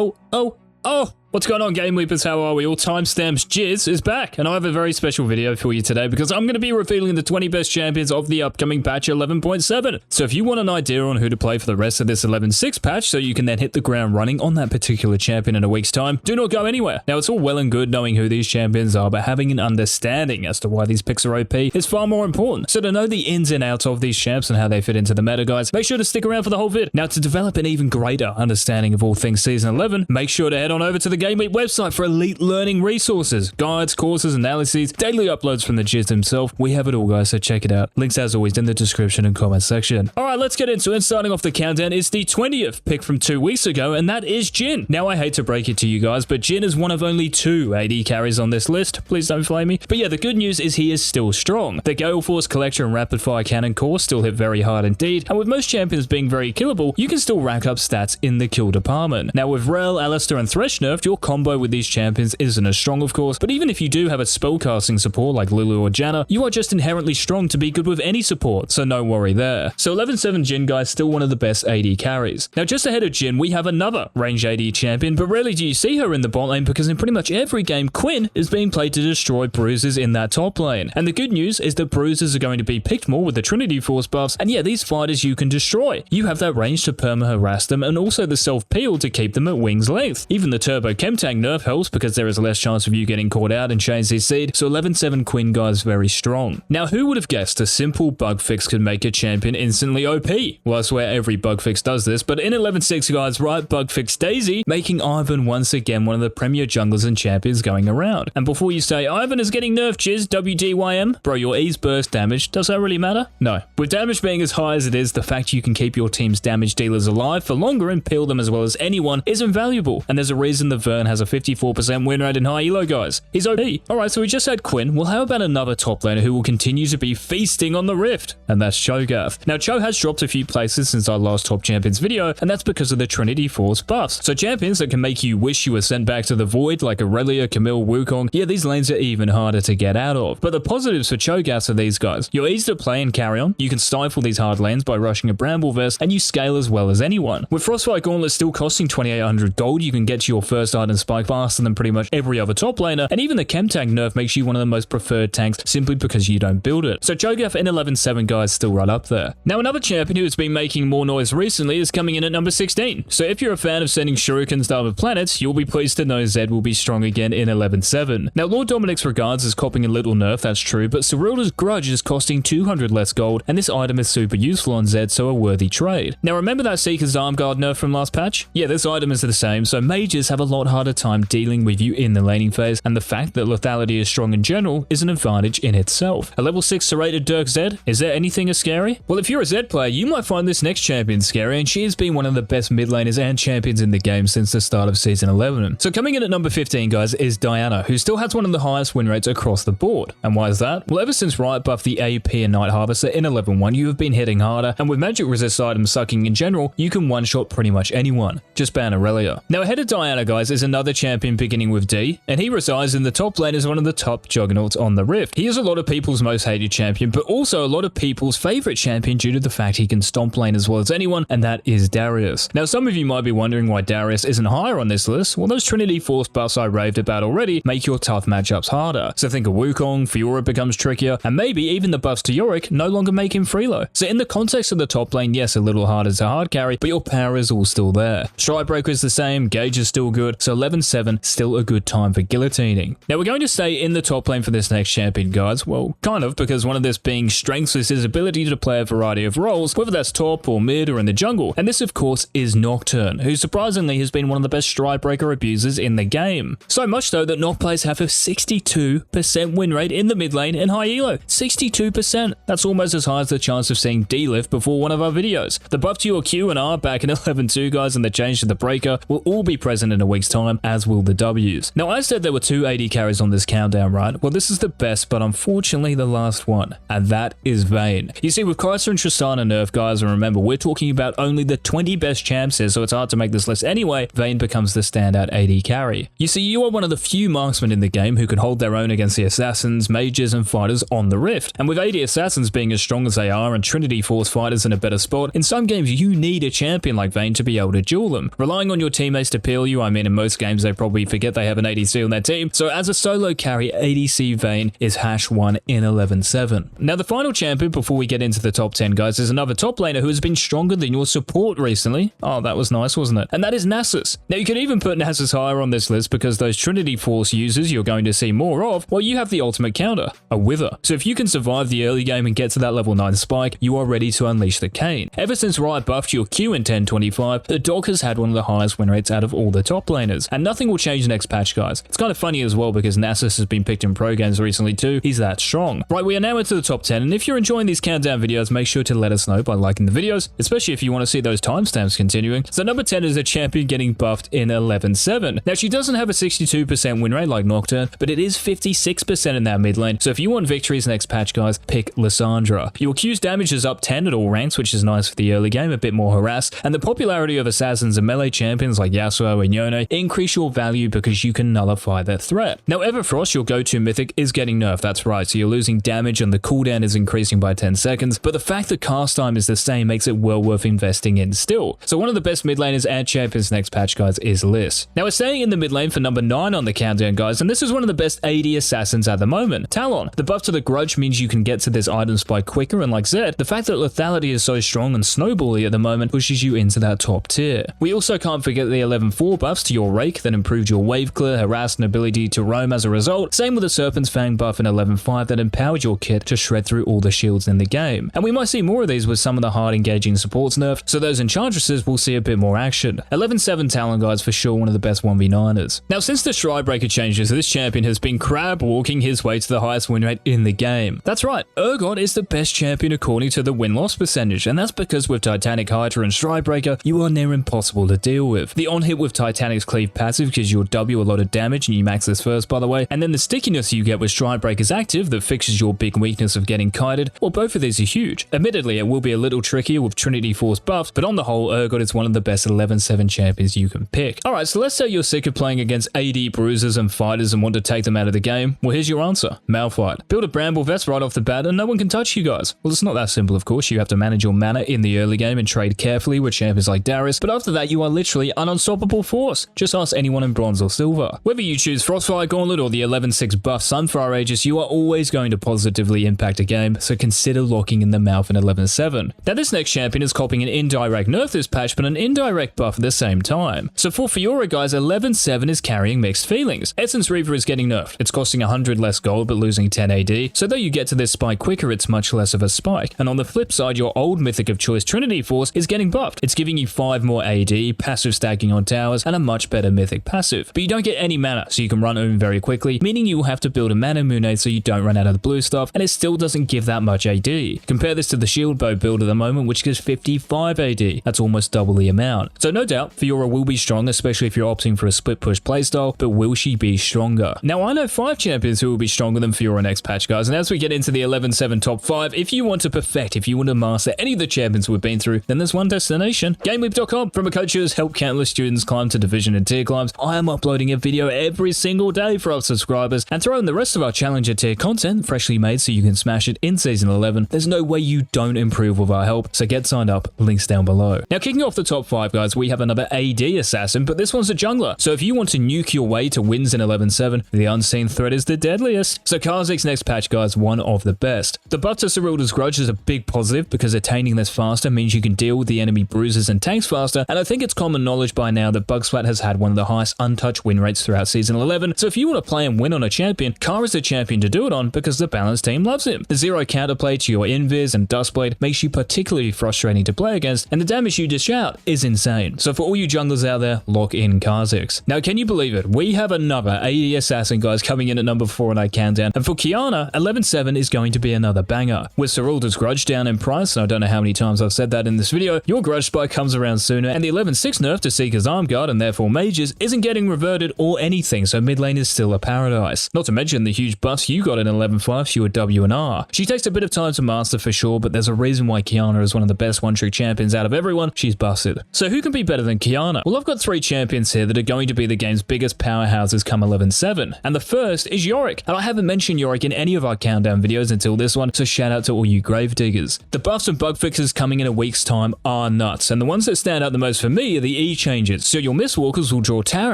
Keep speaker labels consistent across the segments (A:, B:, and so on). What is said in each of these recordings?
A: Oh, what's going on, GameLeapers? How are we all? Timestamps Jizz is back, and I have a very special video for you today because I'm going to be revealing the 20 best champions of the upcoming patch 11.7. So if you want an idea on who to play for the rest of this 11.6 patch so you can then hit the ground running on that particular champion in a week's time, do not go anywhere. Now, it's all well and good knowing who these champions are, but having an understanding as to why these picks are OP is far more important. So to know the ins and outs of these champs and how they fit into the meta, guys, make sure to stick around for the whole vid. Now, to develop an even greater understanding of all things Season 11, make sure to head on over to the GameLeap website for elite learning resources, guides, courses, analyses, daily uploads from the Jizz himself. We have it all, guys, so check it out. Links, as always, in the description and comment section. All right, let's get into it. Starting off the countdown is the 20th pick from 2 weeks ago, and that is Jhin. Now, I hate to break it to you guys, but Jhin is one of only 2 AD carries on this list. Please don't flame me. But yeah, the good news is he is still strong. The Gale Force Collector and Rapid Fire Cannon core still hit very hard indeed, and with most champions being very killable, you can still rack up stats in the kill department. Now, with Rel, Alistair, and Thresh nerfed, your combo with these champions isn't as strong, of course, but even if you do have a spellcasting support like Lulu or Janna, you are just inherently strong to be good with any support, so no worry there. So 11.7 Jhin, guys, still one of the best AD carries. Now, just ahead of Jhin, we have another range AD champion, but rarely do you see her in the bot lane because in pretty much every game, Quinn is being played to destroy bruisers in that top lane. And the good news is that bruisers are going to be picked more with the Trinity Force buffs, and yeah, these fighters you can destroy. You have that range to perma-harass them and also the self-peel to keep them at wing's length. Even the Turbo Chemtang nerf helps because there is less chance of you getting caught out and Chains his seed, so 11.7 Quinn, guys, very strong. Now, who would have guessed a simple bug fix could make a champion instantly OP? Well, I swear every bug fix does this, but in 11.6, guys, right bug fix Daisy, making Ivern once again one of the premier junglers and champions going around. And before you say, Ivern is getting nerfed, Jizz, WDYM, bro, your E's burst damage, does that really matter? No. With damage being as high as it is, the fact you can keep your team's damage dealers alive for longer and peel them as well as anyone is invaluable. And there's a reason the Vayne has a 54% win rate in high elo, guys. He's OP. Alright, so we just had Quinn. Well, how about another top laner who will continue to be feasting on the Rift? And that's Cho'Gath. Now, Cho has dropped a few places since our last Top Champions video, and that's because of the Trinity Force buffs. So champions that can make you wish you were sent back to the void, like Aurelia, Camille, Wukong, yeah, these lanes are even harder to get out of. But the positives for Cho'Gath are these guys. You're easy to play and carry on. You can stifle these hard lanes by rushing a Bramble Vest, and you scale as well as anyone. With Frostbite Gauntlet still costing 2,800 gold, you can get to your first item spike faster than pretty much every other top laner, and even the Chemtang nerf makes you one of the most preferred tanks simply because you don't build it. So Cho'Gath in 11.7, guys, still right up there. Now, another champion who has been making more noise recently is coming in at number 16. So if you're a fan of sending shurikens to other planets, you'll be pleased to know Zed will be strong again in 11.7. Now, Lord Dominic's Regards is copping a little nerf, that's true, but Cyrilda's Grudge is costing 200 less gold, and this item is super useful on Zed, so a worthy trade. Now, remember that Seeker's Arm Guard nerf from last patch? Yeah, this item is the same, so mages have a lot harder time dealing with you in the laning phase, and the fact that lethality is strong in general is an advantage in itself. A level 6 serrated Dirk Zed, is there anything as scary? Well, if you're a Zed player, you might find this next champion scary, and she has been one of the best mid laners and champions in the game since the start of Season 11. So coming in at number 15, guys, is Diana, who still has one of the highest win rates across the board. And why is that? Well, ever since Riot buffed the AP and Night Harvester in 11.1, you have been hitting harder, and with magic resist items sucking in general, you can one-shot pretty much anyone. Just ban Aurelia. Now, ahead of Diana, guys, is another champion beginning with D, and he resides in the top lane as one of the top juggernauts on the Rift. He is a lot of people's most hated champion, but also a lot of people's favorite champion due to the fact he can stomp lane as well as anyone, and that is Darius. Now, some of you might be wondering why Darius isn't higher on this list. Well, those Trinity Force buffs I raved about already make your tough matchups harder. So think of Wukong, Fiora becomes trickier, and maybe even the buffs to Yorick no longer make him freelo. So in the context of the top lane, yes, a little harder to hard carry, but your power is all still there. Strike Breaker is the same, Gauge is still good, so 11.7 still a good time for guillotining. Now, we're going to stay in the top lane for this next champion, guys. Well, kind of, because one of this being strengths is his ability to play a variety of roles, whether that's top or mid or in the jungle. And this, of course, is Nocturne, who surprisingly has been one of the best Strike Breaker abusers in the game. So much so that Noct players have a 62% win rate in the mid lane and high elo. 62%. That's almost as high as the chance of seeing D-Lift before one of our videos. The buff to your Q and R back in 11.2, guys, and the change to the breaker will all be present in a week's time, as will the Ws. Now, I said there were 2 AD carries on this countdown, right? Well, this is the best, but unfortunately the last one, and that is Vayne. You see, with Kai'Sa and Tristana nerf, guys, and remember, we're talking about only the 20 best champs here, so it's hard to make this list anyway, Vayne becomes the standout AD carry. You see, you are one of the few marksmen in the game who can hold their own against the assassins, mages, and fighters on the Rift. And with AD assassins being as strong as they are and Trinity Force fighters in a better spot, in some games you need a champion like Vayne to be able to duel them. Relying on your teammates to peel you, I mean, in most games they probably forget they have an ADC on their team, so as a solo carry, ADC Vayne is #1 in 11-7. Now, the final champion before we get into the top 10, guys, is another top laner who has been stronger than your support recently. Oh, that was nice, wasn't it? And that is Nasus. Now, you could even put Nasus higher on this list because those Trinity Force users you're going to see more of, well, you have the ultimate counter, a Wither. So if you can survive the early game and get to that level 9 spike, you are ready to unleash the cane. Ever since Riot buffed your Q in 10.25, the dog has had one of the highest win rates out of all the top laners, and nothing will change next patch, guys. It's kind of funny as well because Nasus has been picked in pro games recently too. He's that strong. Right, we are now into the top 10, and if you're enjoying these countdown videos, make sure to let us know by liking the videos, especially if you want to see those timestamps continuing. So number 10 is a champion getting buffed in 11-7. Now, she doesn't have a 62% win rate like Nocturne, but it is 56% in that mid lane. So if you want victories next patch, guys, pick Lissandra. Your Q's damage is up 10 at all ranks, which is nice for the early game, a bit more harass, and the popularity of assassins and melee champions like Yasuo and Yone increase your value because you can nullify their threat. Now, Everfrost, your go-to mythic, is getting nerfed, that's right, so you're losing damage and the cooldown is increasing by 10 seconds, but the fact that cast time is the same makes it well worth investing in still. So one of the best mid laners and champions next patch, guys, is Liss. Now, we're staying in the mid lane for number 9 on the countdown, guys, and this is one of the best AD assassins at the moment, Talon. The buff to the grudge means you can get to this item spike quicker, and like Zed, the fact that lethality is so strong and snowbally at the moment pushes you into that top tier. We also can't forget the 11-4 buffs to your Rake that improved your wave clear, harass, and ability to roam as a result. Same with the Serpent's Fang buff in 11-5 that empowered your kit to shred through all the shields in the game. And we might see more of these with some of the hard engaging supports nerfed, so those Enchantresses will see a bit more action. 11-7 Talon, guys, for sure one of the best 1v9ers. Now, since the Stridebreaker changes, this champion has been crab walking his way to the highest win rate in the game. That's right, Urgot is the best champion according to the win-loss percentage, and that's because with Titanic Hydra and Stridebreaker, you are near impossible to deal with. The on-hit with Titanic's cleave passive gives your W a lot of damage, and you max this first, by the way, and then the stickiness you get with Stridebreaker's active that fixes your big weakness of getting kited, well, both of these are huge. Admittedly, it will be a little trickier with Trinity Force buffs, but on the whole, Urgot is one of the best 11-7 champions you can pick. Alright, so let's say you're sick of playing against AD bruisers and fighters and want to take them out of the game. Well, here's your answer. Malphite. Build a Bramble Vest right off the bat and no one can touch you guys. Well, it's not that simple, of course. You have to manage your mana in the early game and trade carefully with champions like Darius, but after that, you are literally an unstoppable force. Just ask anyone in Bronze or Silver. Whether you choose Frostfire Gauntlet or the 11-6 buff Sunfire Aegis, you are always going to positively impact a game, so consider locking in the Malphite in 11-7. Now, this next champion is copying an indirect nerf this patch, but an indirect buff at the same time. So for Fiora, guys, 11-7 is carrying mixed feelings. Essence Reaver is getting nerfed. It's costing 100 less gold, but losing 10 AD, so though you get to this spike quicker, it's much less of a spike. And on the flip side, your old mythic of choice Trinity Force is getting buffed. It's giving you 5 more AD, passive stacking on towers, and a much better mythic passive. But you don't get any mana, so you can run Oom very quickly, meaning you will have to build a mana Moonade so you don't run out of the blue stuff, and it still doesn't give that much AD. Compare this to the Shield Bow build at the moment, which gives 55 AD. That's almost double the amount. So no doubt, Fiora will be strong, especially if you're opting for a split push playstyle, but will she be stronger? Now, I know 5 champions who will be stronger than Fiora next patch, guys, and as we get into the 11-7 top 5, if you want to perfect, if you want to master any of the champions we've been through, then there's one destination, GameLeap.com. From a coach who has helped countless students climb to division and tier climbs, I am uploading a video every single day for our subscribers and throwing the rest of our challenger tier content freshly made so you can smash it in season 11. There's no way you don't improve with our help, so get signed up, links down below. Now, kicking off the top 5, guys, we have another AD assassin, but this one's a jungler. So if you want to nuke your way to wins in 11-7, the unseen threat is the deadliest. So Kha'Zix next patch, guys, one of the best. The buff to Serylda's Grudge is a big positive because attaining this faster means you can deal with the enemy bruisers and tanks faster, and I think it's common knowledge by now that Bugsplat has had one of the highest untouched win rates throughout season 11, so if you want to play and win on a champion, Kha'Zix is the champion to do it on because the balanced team loves him. The zero counterplay to your Invis and Dustblade makes you particularly frustrating to play against, and the damage you dish out is insane. So for all you junglers out there, lock in Kha'Zix. Now, can you believe it? We have another AD assassin, guys, coming in at number 4 on our countdown, and for Qiyana, 11-7 is going to be another banger. With Serylda's Grudge down in price, and I don't know how many times I've said that in this video, your Grudge spike comes around sooner, and the 11-6 nerf to Seeker's Arm Guard and therefore mages isn't getting reverted or anything, so mid lane is still a paradise. Not to mention the huge buffs you got in 11.5 to your W and R. She takes a bit of time to master for sure, but there's a reason why Qiyana is one of the best one-trick champions out of everyone. She's busted. So who can be better than Qiyana? Well, I've got 3 champions here that are going to be the game's biggest powerhouses come 11.7. And the first is Yorick. And I haven't mentioned Yorick in any of our countdown videos until this one, so shout out to all you grave diggers. The buffs and bug fixes coming in a week's time are nuts, and the ones that stand out the most for me are the E changes. So your Mistwalkers will draw tower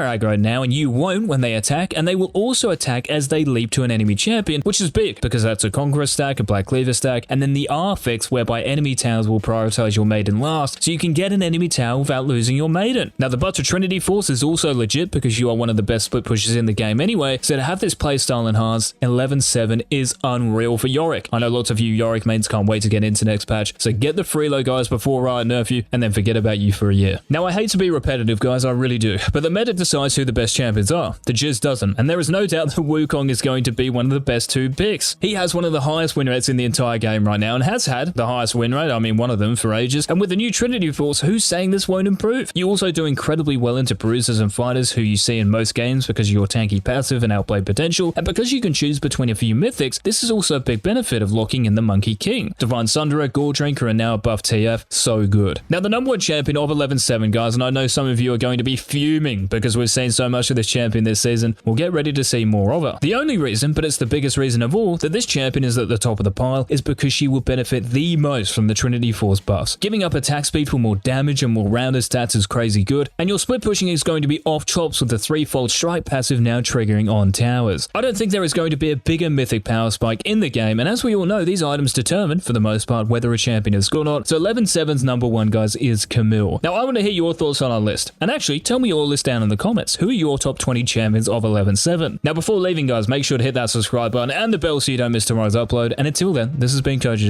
A: aggro now, and you won't when they attack, and they will also attack as they leap to an enemy champion, which is big because that's a Conqueror stack, a Black Cleaver stack, and then the R fix whereby enemy towers will prioritize your maiden last, so you can get an enemy tower without losing your maiden. Now the Butter Trinity Force is also legit because you are one of the best split pushers in the game anyway, so to have this playstyle enhanced, 11.7 is unreal for Yorick. I know lots of you Yorick mains can't wait to get into next patch, so get the freelo guys before Riot nerf you, and then forget about you for a year. Now I hate to be repetitive guys, I really do, but the meta decides who the best champions are. The Jizz doesn't, and there is no doubt that Wukong is going to be one of the best 2 picks. He has one of the highest win rates in the entire game right now, and has had the highest win rate, I mean one of them, for ages, and with the new Trinity Force, who's saying this won't improve? You also do incredibly well into bruisers and fighters who you see in most games because of your tanky passive and outplay potential, and because you can choose between a few mythics, this is also a big benefit of locking in the Monkey King. Divine Sundera, Gore Drinker, and now a buff TF, so good. Now the number 1 champion of 11.7 guys, and I know some of you are going to be fuming because we've seen so much of this champion this season, we'll get ready to see more of her. The only reason, but it's the biggest reason of all, that this champion is at the top of the pile is because she will benefit the most from the Trinity Force buffs. Giving up attack speed for more damage and more rounded stats is crazy good, and your split pushing is going to be off chops with the 3-fold strike passive now triggering on towers. I don't think there is going to be a bigger mythic power spike in the game, and as we all know, these items determine, for the most part, whether a champion is good or not, so 11.7's number 1 guys is Camille. Now I want to hear your thoughts on our list, and actually tell me your list down in the comments. Who are your top 20 champions of 11.7? Now before leaving guys, make sure to hit that subscribe button and the bell so you don't miss tomorrow's upload, and until then, this has been Coach.